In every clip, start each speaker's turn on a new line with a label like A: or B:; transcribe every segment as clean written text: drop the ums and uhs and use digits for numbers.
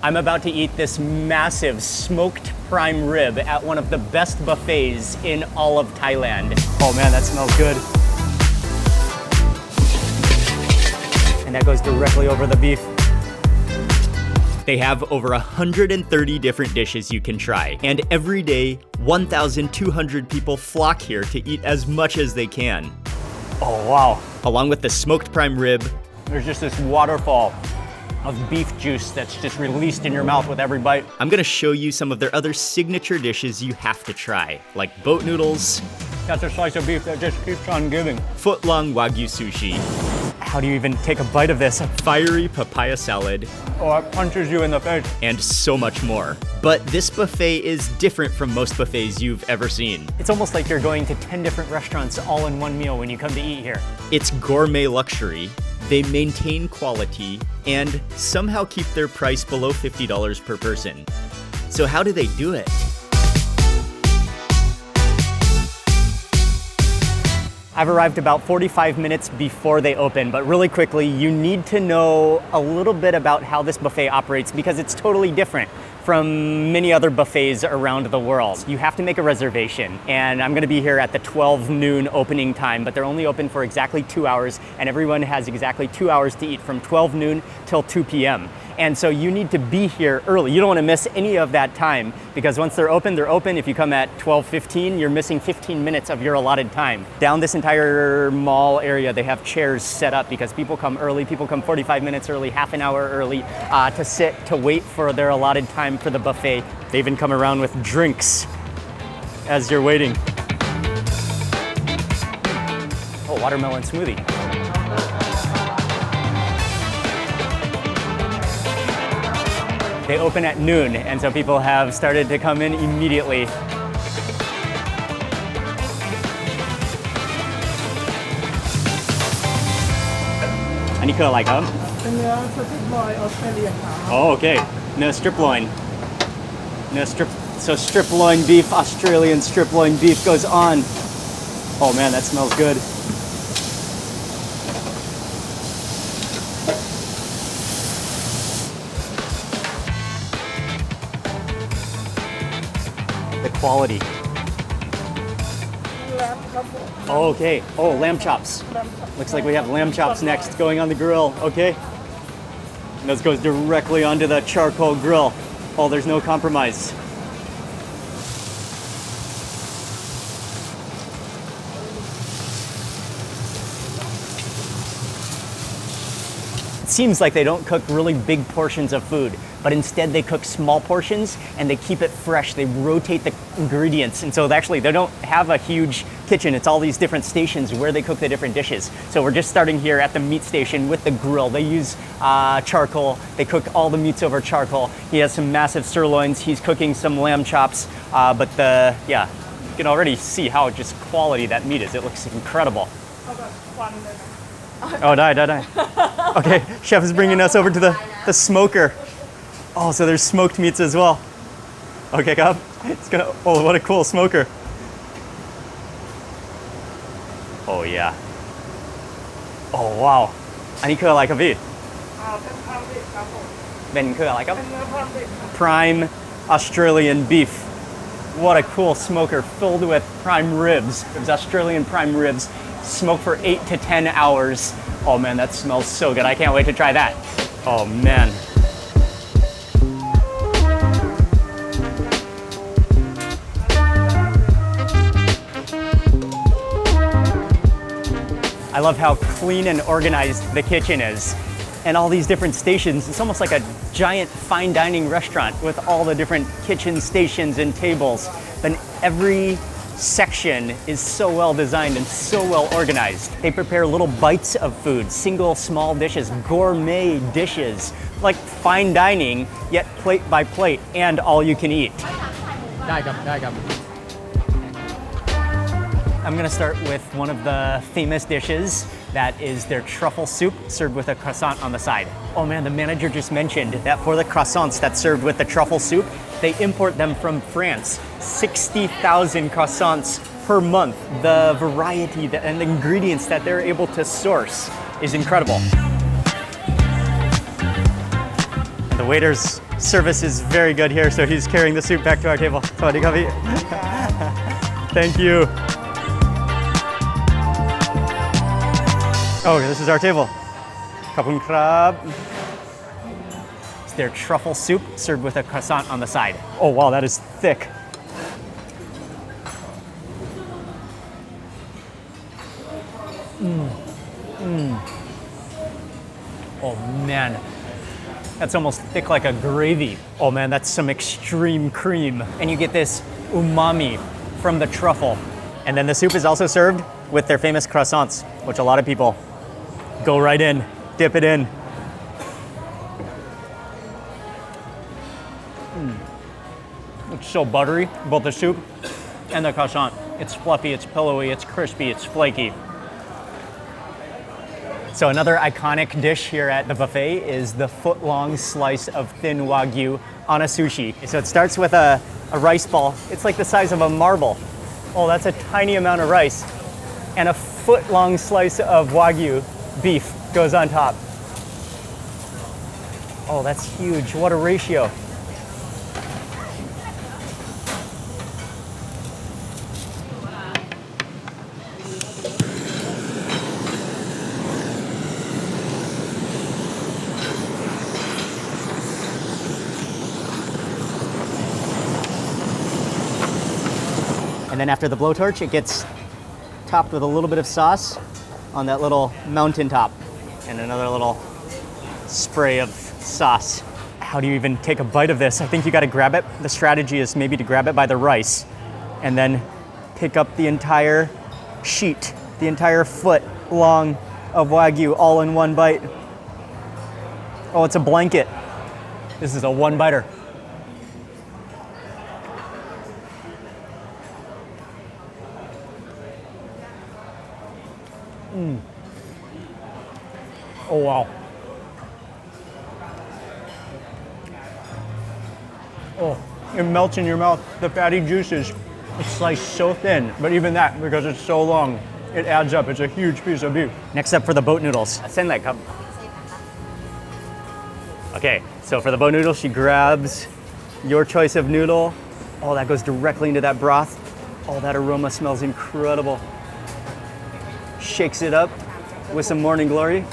A: I'm about to eat this massive smoked prime rib at one of the best buffets in all of Thailand. Oh man, that smells good. And that goes directly over the beef. They have over 130 different dishes you can try, and every day, 1,200 people flock here to eat as much as they can. Oh wow. Along with the smoked prime rib, there's just this waterfall of beef juice that's just released in your mouth with every bite. I'm gonna show you some of their other signature dishes you have to try, like boat noodles. That's a slice of beef that just keeps on giving. Foot-long wagyu sushi. How do you even take a bite of this? Fiery papaya salad. Oh, it punches you in the face. And so much more. But this buffet is different from most buffets you've ever seen. It's almost like you're going to 10 different restaurants all in one meal when you come to eat here. It's gourmet luxury. They maintain quality and somehow keep their price below $50 per person. So how do they do it? I've arrived about 45 minutes before they open, but really quickly, you need to know a little bit about how this buffet operates because it's totally different from many other buffets around the world. You have to make a reservation, and I'm gonna be here at the 12 noon opening time, but they're only open for exactly 2 hours, and everyone has exactly 2 hours to eat from 12 noon till 2 p.m. And so you need to be here early. You don't want to miss any of that time because once they're open, they're open. If you come at 12:15, you're missing 15 minutes of your allotted time. Down this entire mall area, they have chairs set up because people come early. People come 45 minutes early, half an hour early to sit, to wait for their allotted time for the buffet. They even come around with drinks as you're waiting. Oh, watermelon smoothie. They open at noon, and so people have started to come in immediately. Anh đi like them? Oh, okay. No strip loin. No strip. So strip loin beef, Australian strip loin beef goes on. Oh man, that smells good. The quality. Oh, okay. Oh, lamb chops. Looks like we have lamb chops next going on the grill. Okay. And this goes directly onto the charcoal grill. Oh, there's no compromise. It seems like they don't cook really big portions of food, but instead they cook small portions and they keep it fresh. They rotate the ingredients. And so actually they don't have a huge kitchen. It's all these different stations where they cook the different dishes. So we're just starting here at the meat station with the grill. They use charcoal. They cook all the meats over charcoal. He has some massive sirloins. He's cooking some lamb chops. But you can already see how just quality that meat is. It looks incredible. Oh, die. Okay, chef is bringing us over to the smoker. Oh, so there's smoked meats as well. Okay, Cobb. Oh, what a cool smoker. Oh, yeah. Oh, wow. อันนี้คืออะไรครับพี่ เป็นคืออะไรครับ Prime Australian beef. What a cool smoker filled with prime ribs. It's Australian prime ribs, smoked for 8 to 10 hours. Oh man, that smells so good. I can't wait to try that. Oh man. I love how clean and organized the kitchen is. And all these different stations, it's almost like a giant fine dining restaurant with all the different kitchen stations and tables. But every section is so well designed and so well organized. They prepare little bites of food, single small dishes, gourmet dishes, like fine dining, yet plate by plate and all you can eat. I'm gonna start with one of the famous dishes. That is their truffle soup served with a croissant on the side. Oh man, the manager just mentioned that for the croissants that's served with the truffle soup, they import them from France. 60,000 croissants per month. The variety and the ingredients that they're able to source is incredible. The waiters Service is very good here, so he's carrying the soup back to our table. Sawadee kabi. Thank you. Oh, this is our table. Kapun krab. It's their truffle soup served with a croissant on the side. Oh wow, that is thick. Oh man, that's almost thick like a gravy. Oh man, that's some extreme cream. And you get this umami from the truffle. And then the soup is also served with their famous croissants, which a lot of people go right in, dip it in. It's so buttery, both the soup and the croissant. It's fluffy, it's pillowy, it's crispy, it's flaky. So another iconic dish here at the buffet is the foot-long slice of thin wagyu on a sushi. So it starts with a rice ball. It's like the size of a marble. Oh, that's a tiny amount of rice. And a foot-long slice of wagyu beef goes on top. Oh, that's huge. What a ratio. And then after the blowtorch, it gets topped with a little bit of sauce on that little mountain top and another little spray of sauce. How do you even take a bite of this? I think you gotta grab it. The strategy is maybe to grab it by the rice and then pick up the entire sheet, the entire foot long of wagyu all in one bite. Oh, it's a blanket. This is a one biter. Oh wow. Oh, it melts in your mouth. The fatty juices, it's sliced so thin, but even that, because it's so long, it adds up. It's a huge piece of beef. Next up for the boat noodles. Okay, so for the boat noodles, she grabs your choice of noodle. Oh, that goes directly into that broth. Oh, that aroma smells incredible. Shakes it up with some morning glory.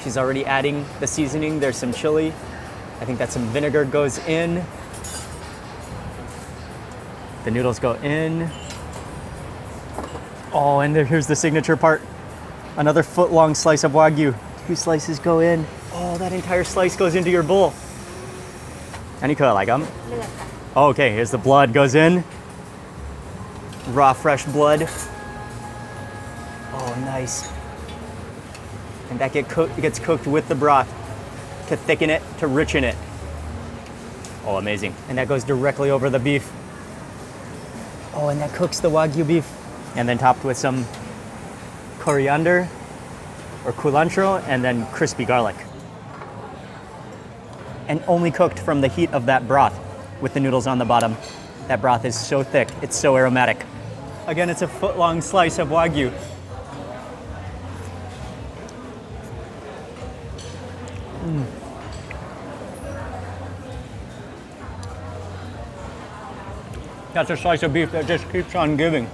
A: She's already adding the seasoning. There's some chili. I think that some vinegar goes in. The noodles go in. Oh, and here's the signature part. Another foot-long slice of wagyu. 2 slices go in. Oh, that entire slice goes into your bowl. Okay, here's the blood goes in. Raw, fresh blood. Oh, nice. And that gets cooked with the broth to thicken it, to richen it. Oh, amazing. And that goes directly over the beef. Oh, and that cooks the wagyu beef. And then topped with some coriander or culantro and then crispy garlic. And only cooked from the heat of that broth with the noodles on the bottom. That broth is so thick, it's so aromatic. Again, it's a foot-long slice of wagyu. That's a slice of beef that just keeps on giving.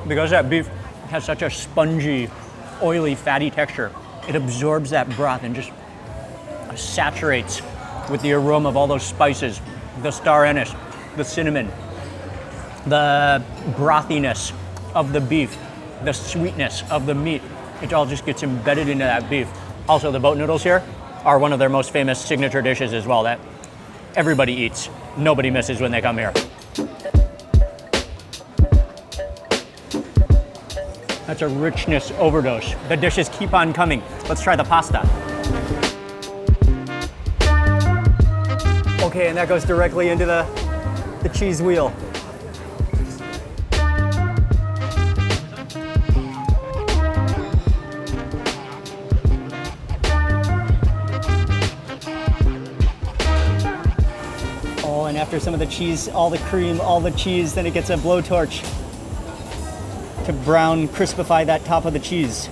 A: Because that beef has such a spongy, oily, fatty texture, it absorbs that broth and just saturates with the aroma of all those spices, the star anise, the cinnamon, the brothiness of the beef, the sweetness of the meat. It all just gets embedded into that beef. Also, the boat noodles here are one of their most famous signature dishes as well that everybody eats. Nobody misses when they come here. That's a richness overdose. The dishes keep on coming. Let's try the pasta. Okay, and that goes directly into the cheese wheel. Oh, and after some of the cheese, all the cream, all the cheese, then it gets a blowtorch to brown, crispify that top of the cheese.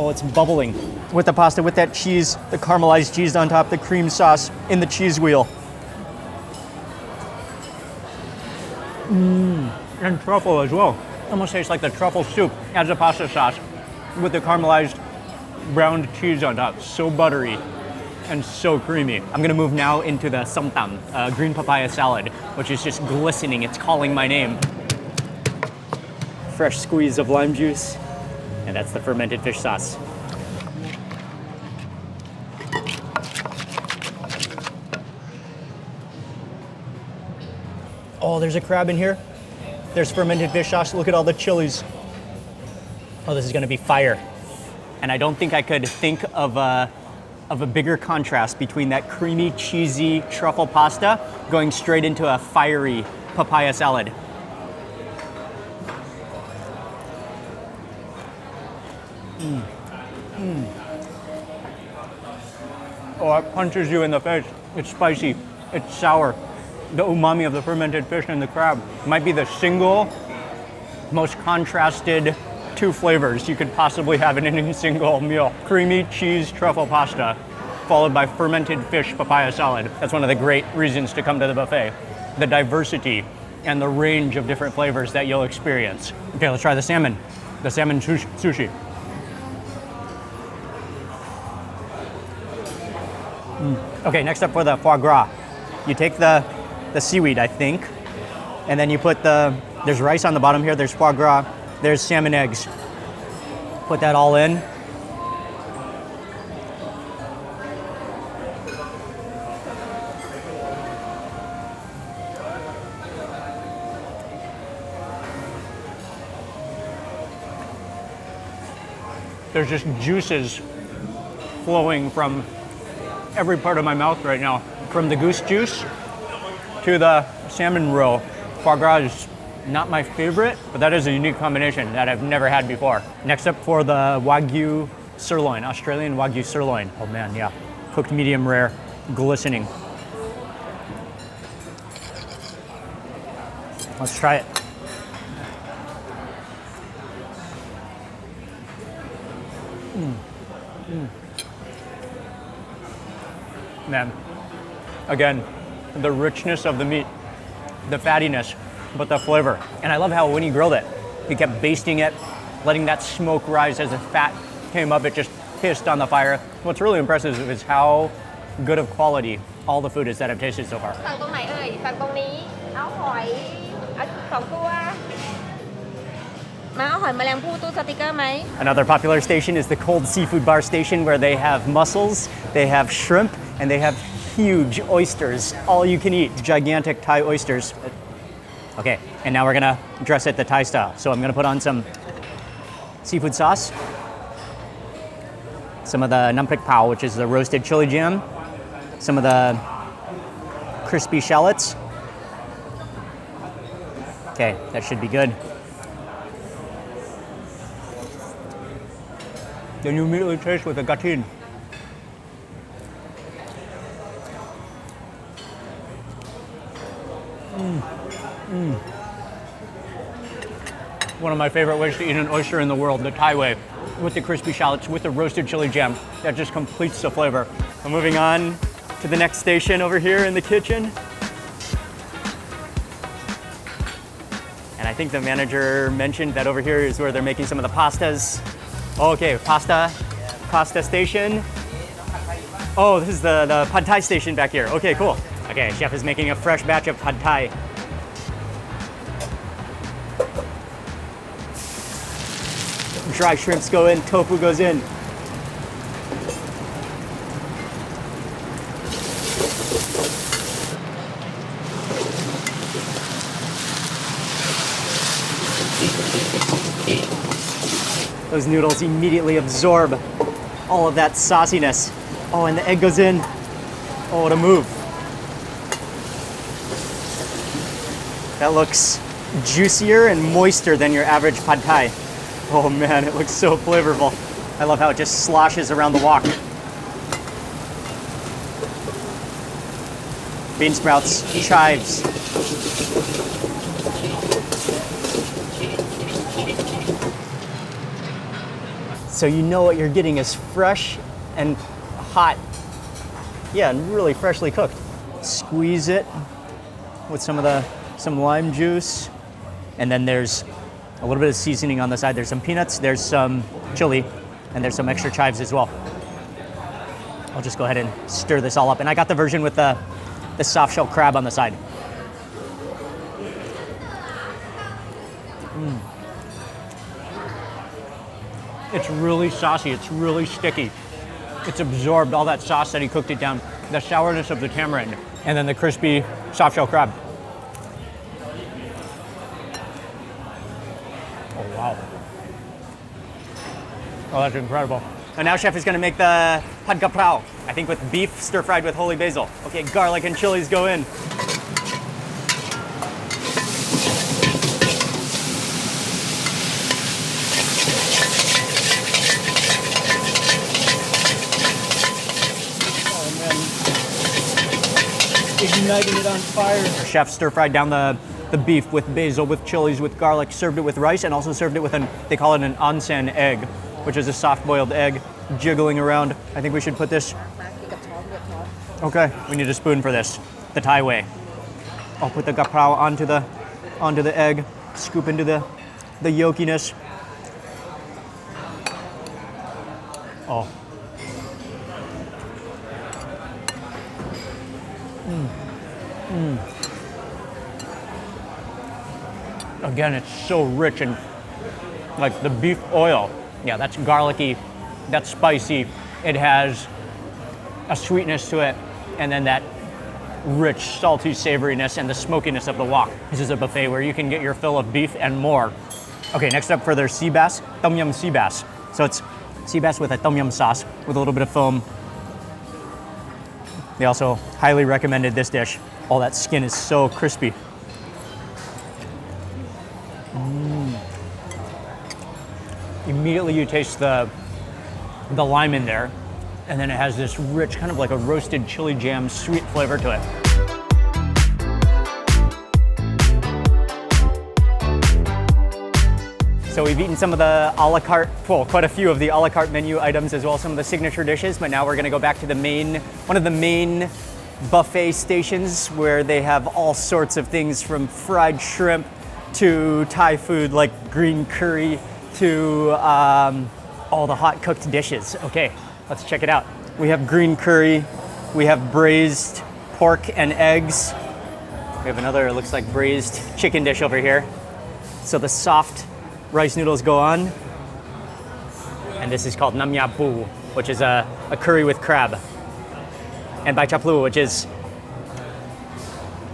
A: Oh, it's bubbling. With the pasta, with that cheese, the caramelized cheese on top, the cream sauce in the cheese wheel. And truffle as well. Almost tastes like the truffle soup as a pasta sauce with the caramelized browned cheese on top. So buttery and so creamy. I'm gonna move now into the somtam, green papaya salad, which is just glistening. It's calling my name. Fresh squeeze of lime juice, and that's the fermented fish sauce. Oh, there's a crab in here. There's fermented fish sauce. Look at all the chilies. Oh, this is gonna be fire. And I don't think I could think of a bigger contrast between that creamy, cheesy truffle pasta going straight into a fiery papaya salad. Oh, it punches you in the face. It's spicy, it's sour. The umami of the fermented fish and the crab might be the single most contrasted two flavors you could possibly have in any single meal. Creamy cheese truffle pasta, followed by fermented fish papaya salad. That's one of the great reasons to come to the buffet. The diversity and the range of different flavors that you'll experience. Okay, let's try the salmon sushi. Okay, next up for the foie gras. You take the seaweed, I think, and then you put there's rice on the bottom here, there's foie gras, there's salmon eggs. Put that all in. There's just juices flowing from every part of my mouth right now. From the goose juice to the salmon roe. Foie gras is not my favorite, but that is a unique combination that I've never had before. Next up for the wagyu sirloin, Australian wagyu sirloin. Oh man, yeah. Cooked medium rare, glistening. Let's try it. Man, again, the richness of the meat, the fattiness, but the flavor. And I love how when he grilled it, he kept basting it, letting that smoke rise as the fat came up, it just hissed on the fire. What's really impressive is how good of quality all the food is that I've tasted so far. Another popular station is the cold seafood bar station, where they have mussels, they have shrimp, and they have huge oysters, all you can eat, gigantic Thai oysters. Okay, and now we're gonna dress it the Thai style. So I'm gonna put on some seafood sauce, some of the nam prik pao, which is the roasted chili jam, some of the crispy shallots. Okay, that should be good. Then you immediately taste with the gatin. One of my favorite ways to eat an oyster in the world, the Thai way, with the crispy shallots, with the roasted chili jam. That just completes the flavor. I'm moving on to the next station over here in the kitchen. And I think the manager mentioned that over here is where they're making some of the pastas. Okay, pasta station. Oh, this is the pad thai station back here. Okay, cool. Okay, chef is making a fresh batch of pad thai. Dry shrimps go in, tofu goes in. Those noodles immediately absorb all of that sauciness. Oh, and the egg goes in. Oh, what a move. That looks juicier and moister than your average pad thai. Oh man, it looks so flavorful. I love how it just sloshes around the wok. Bean sprouts, chives. So you know what you're getting is fresh and hot. Yeah, and really freshly cooked. Squeeze it with some lime juice. And then there's a little bit of seasoning on the side. There's some peanuts, there's some chili, and there's some extra chives as well. I'll just go ahead and stir this all up. And I got the version with the soft shell crab on the side. It's really saucy, it's really sticky. It's absorbed all that sauce that he cooked it down, the sourness of the tamarind, and then the crispy soft shell crab. Oh, wow. Oh, that's incredible. And now Chef is gonna make the pad kaprao, I think with beef stir-fried with holy basil. Okay, garlic and chilies go in. Igniting it on fire. Our chef stir-fried down the beef with basil, with chilies, with garlic, served it with rice, and also served it with they call it an onsen egg, which is a soft-boiled egg, jiggling around. I think we should put this. Okay, we need a spoon for this, the Thai way. I'll put the kaprao onto the egg, scoop into the yolkiness. Oh. Again, it's so rich and like the beef oil. Yeah, that's garlicky, that's spicy. It has a sweetness to it, and then that rich, salty savoriness and the smokiness of the wok. This is a buffet where you can get your fill of beef and more. Okay, next up for their sea bass, tom yum sea bass. So it's sea bass with a tom yum sauce with a little bit of foam. They also highly recommended this dish. All that skin is so crispy. Immediately you taste the lime in there, and then it has this rich, kind of like a roasted chili jam, sweet flavor to it. So we've eaten some of the a la carte, well, quite a few of the a la carte menu items, as well as some of the signature dishes, but now we're gonna go back to one of the main buffet stations where they have all sorts of things from fried shrimp to Thai food like green curry to all the hot cooked dishes. Okay, let's check it out. We have green curry, we have braised pork and eggs. We have another, it looks like braised chicken dish over here. So the soft rice noodles go on. And this is called nam ya bu, which is a curry with crab. And bai chaplu, which is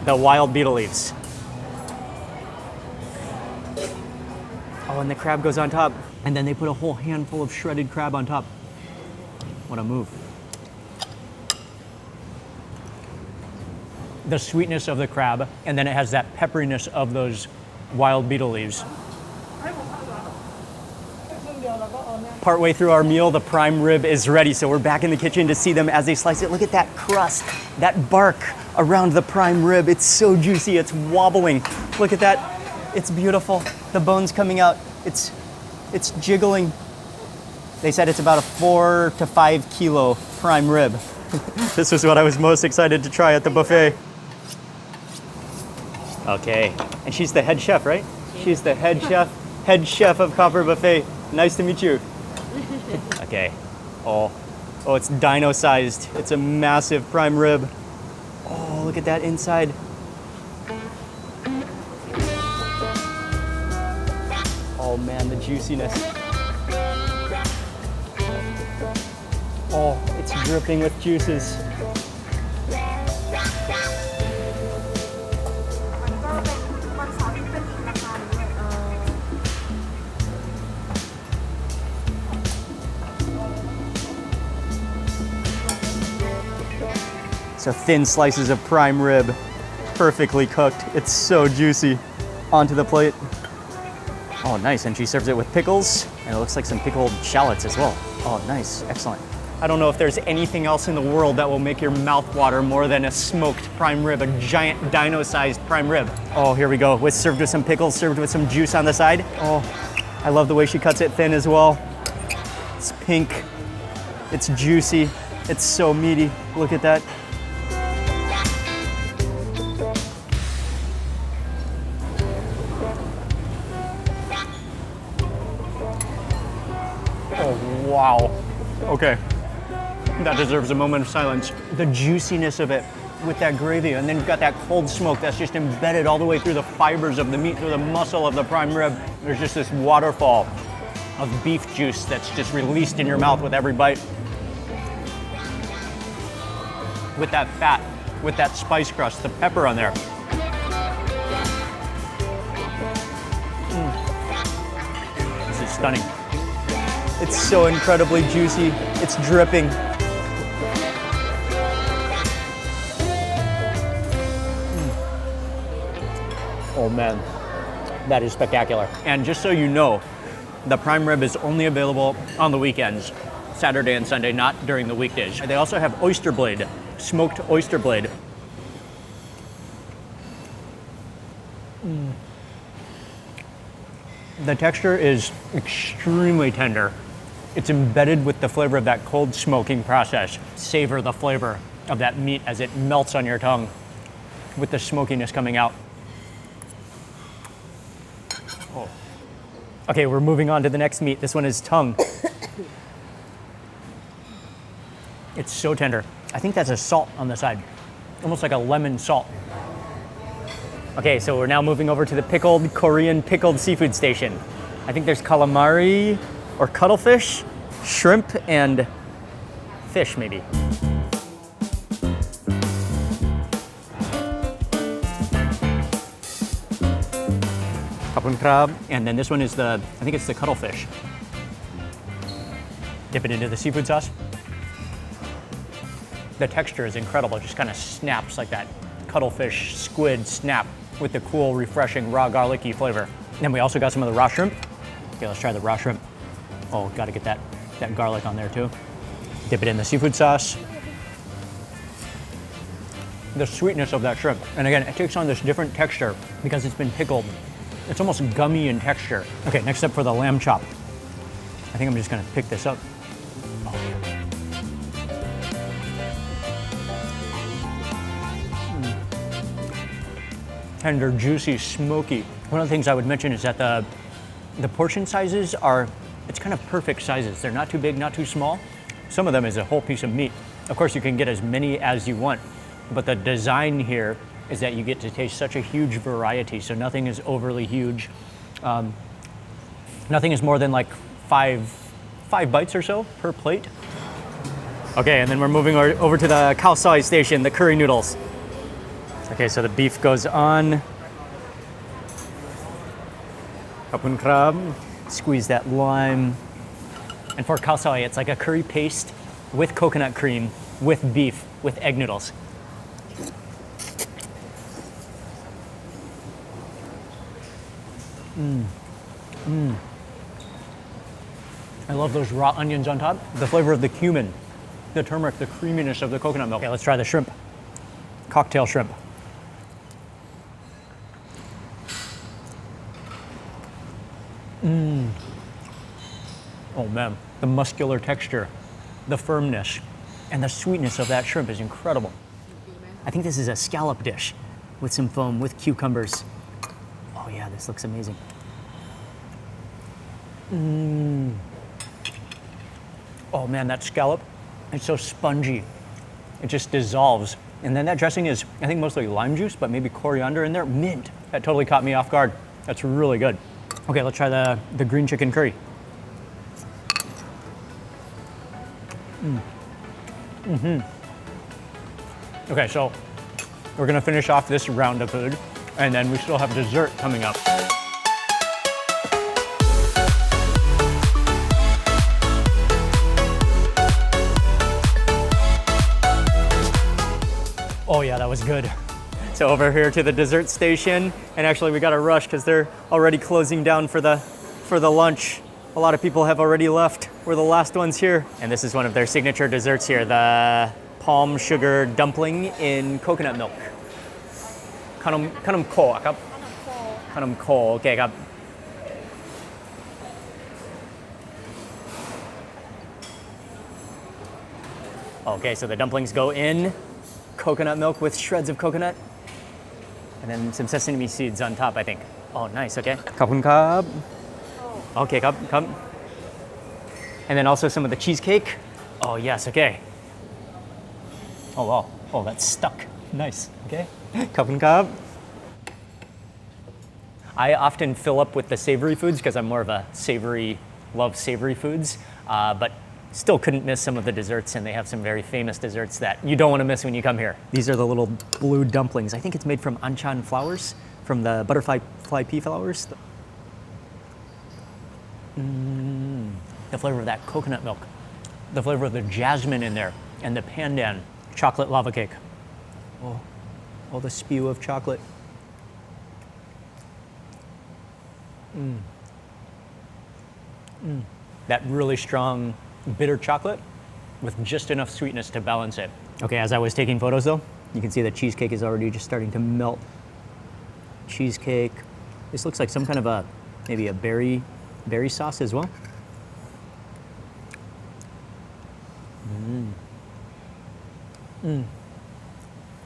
A: the wild beetle leaves. Oh, and the crab goes on top. And then they put a whole handful of shredded crab on top. What a move. The sweetness of the crab, and then it has that pepperiness of those wild beetle leaves. Partway through our meal, the prime rib is ready, so we're back in the kitchen to see them as they slice it. Look at that crust, that bark around the prime rib. It's so juicy, it's wobbling. Look at that, it's beautiful. The bone's coming out, it's jiggling. They said it's about a 4 to 5 kilo prime rib. This was what I was most excited to try at the buffet. Okay, and she's the head chef, right? She's the head chef of Copper Buffet. Nice to meet you. Okay. Oh, it's dino-sized. It's a massive prime rib. Oh, look at that inside. Oh man, the juiciness. Oh, it's dripping with juices. So thin slices of prime rib, perfectly cooked. It's so juicy. Onto the plate. Oh, nice, and she serves it with pickles, and it looks like some pickled shallots as well. Oh, nice, excellent. I don't know if there's anything else in the world that will make your mouth water more than a smoked prime rib, a giant dino-sized prime rib. Oh, here we go, served with some pickles, served with some juice on the side. Oh, I love the way she cuts it thin as well. It's pink, it's juicy, it's so meaty. Look at that. Oh, wow. Okay, that deserves a moment of silence. The juiciness of it with that gravy, and then you've got that cold smoke that's just embedded all the way through the fibers of the meat, through the muscle of the prime rib. There's just this waterfall of beef juice that's just released in your mouth with every bite. With that fat, with that spice crust, the pepper on there. This is stunning. It's so incredibly juicy. It's dripping. Oh man, that is spectacular. And just so you know, the prime rib is only available on the weekends, Saturday and Sunday, not during the weekdays. They also have oyster blade, smoked oyster blade. The texture is extremely tender. It's embedded with the flavor of that cold smoking process. Savor the flavor of that meat as it melts on your tongue with the smokiness coming out. Oh. Okay, we're moving on to the next meat. This one is tongue. It's so tender. I think that's a salt on the side, almost like a lemon salt. Okay, so we're now moving over to the pickled Korean pickled seafood station. I think there's calamari or cuttlefish, shrimp, and fish maybe. Kapun crab, and then this one is I think it's the cuttlefish. Dip it into the seafood sauce. The texture is incredible, it just kind of snaps like that cuttlefish, squid snap with the cool, refreshing, raw garlicky flavor. Then we also got some of the raw shrimp. Okay, let's try the raw shrimp. Oh, gotta get that garlic on there too. Dip it in the seafood sauce. The sweetness of that shrimp. And again, it takes on this different texture because it's been pickled. It's almost gummy in texture. Okay, next up for the lamb chop. I think I'm just gonna pick this up. Tender, juicy, smoky. One of the things I would mention is that the portion sizes it's kind of perfect sizes. They're not too big, not too small. Some of them is a whole piece of meat. Of course, you can get as many as you want, but the design here is that you get to taste such a huge variety. So nothing is overly huge. Nothing is more than like five bites or so per plate. Okay, and then we're moving over to the khao soi station, the curry noodles. Okay, so the beef goes on. Kapun crab, squeeze that lime. And for khao soi, it's like a curry paste with coconut cream, with beef, with egg noodles. I love those raw onions on top. The flavor of the cumin, the turmeric, the creaminess of the coconut milk. Okay, let's try the shrimp. Cocktail shrimp. Oh man, the muscular texture, the firmness, and the sweetness of that shrimp is incredible. I think this is a scallop dish with some foam, with cucumbers. Oh yeah, this looks amazing. Oh man, that scallop, it's so spongy. It just dissolves. And then that dressing is, I think, mostly lime juice, but maybe coriander in there, mint. That totally caught me off guard. That's really good. Okay, let's try the green chicken curry. Okay, so we're gonna finish off this round of food, and then we still have dessert coming up. Oh yeah, that was good. So over here to the dessert station, and actually we got to rush because they're already closing down for the lunch. A lot of people have already left. We're the last ones here. And this is one of their signature desserts here, the palm sugar dumpling in coconut milk. Kanam ko,ครับ Kanam ko, โอเคครับ Okay, so the dumplings go in coconut milk with shreds of coconut, and then some sesame seeds on top, I think. Oh, nice, okay. Kapun kap. Okay, cup. And then also some of the cheesecake. Oh, yes, okay. Oh, wow. Oh, that's stuck. Nice, okay. Kapun kap. I often fill up with the savory foods because I'm more of a love savory foods, but still couldn't miss some of the desserts, and they have some very famous desserts that you don't want to miss when you come here. These are the little blue dumplings. I think it's made from anchan flowers, from the butterfly pea flowers. The flavor of that coconut milk, the flavor of the jasmine in there, and the pandan chocolate lava cake. Oh, the spew of chocolate. That really strong bitter chocolate with just enough sweetness to balance it. Okay, as I was taking photos though, you can see the cheesecake is already just starting to melt. Cheesecake. This looks like some kind of maybe a berry sauce as well.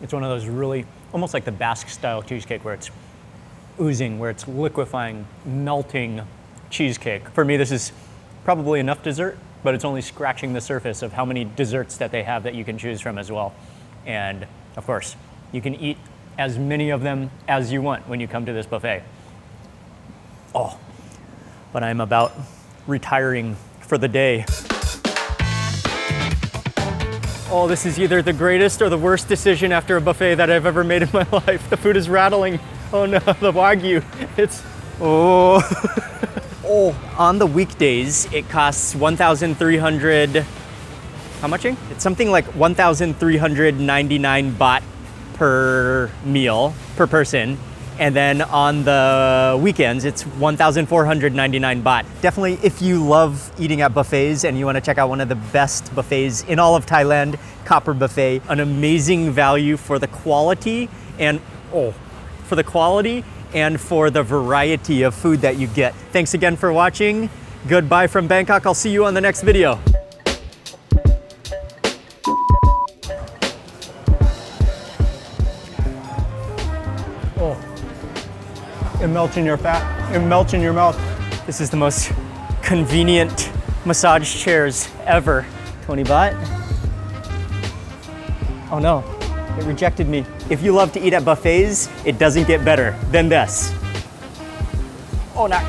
A: It's one of those really, almost like the Basque style cheesecake where it's oozing, where it's liquefying, melting cheesecake. For me, this is probably enough dessert, but it's only scratching the surface of how many desserts that they have that you can choose from as well. And of course, you can eat as many of them as you want when you come to this buffet. Oh, but I'm about retiring for the day. Oh, this is either the greatest or the worst decision after a buffet that I've ever made in my life. The food is rattling. Oh no, the wagyu. On the weekdays, it costs 1,300, how much? It's something like 1,399 baht per meal, per person. And then on the weekends, it's 1,499 baht. Definitely, if you love eating at buffets and you want to check out one of the best buffets in all of Thailand, Copper Buffet, an amazing value for the quality and for the variety of food that you get. Thanks again for watching. Goodbye from Bangkok. I'll see you on the next video. It melts in your fat, it melts in your mouth. This is the most convenient massage chairs ever. 20 baht. Oh no, it rejected me. If you love to eat at buffets, it doesn't get better than this. Oh,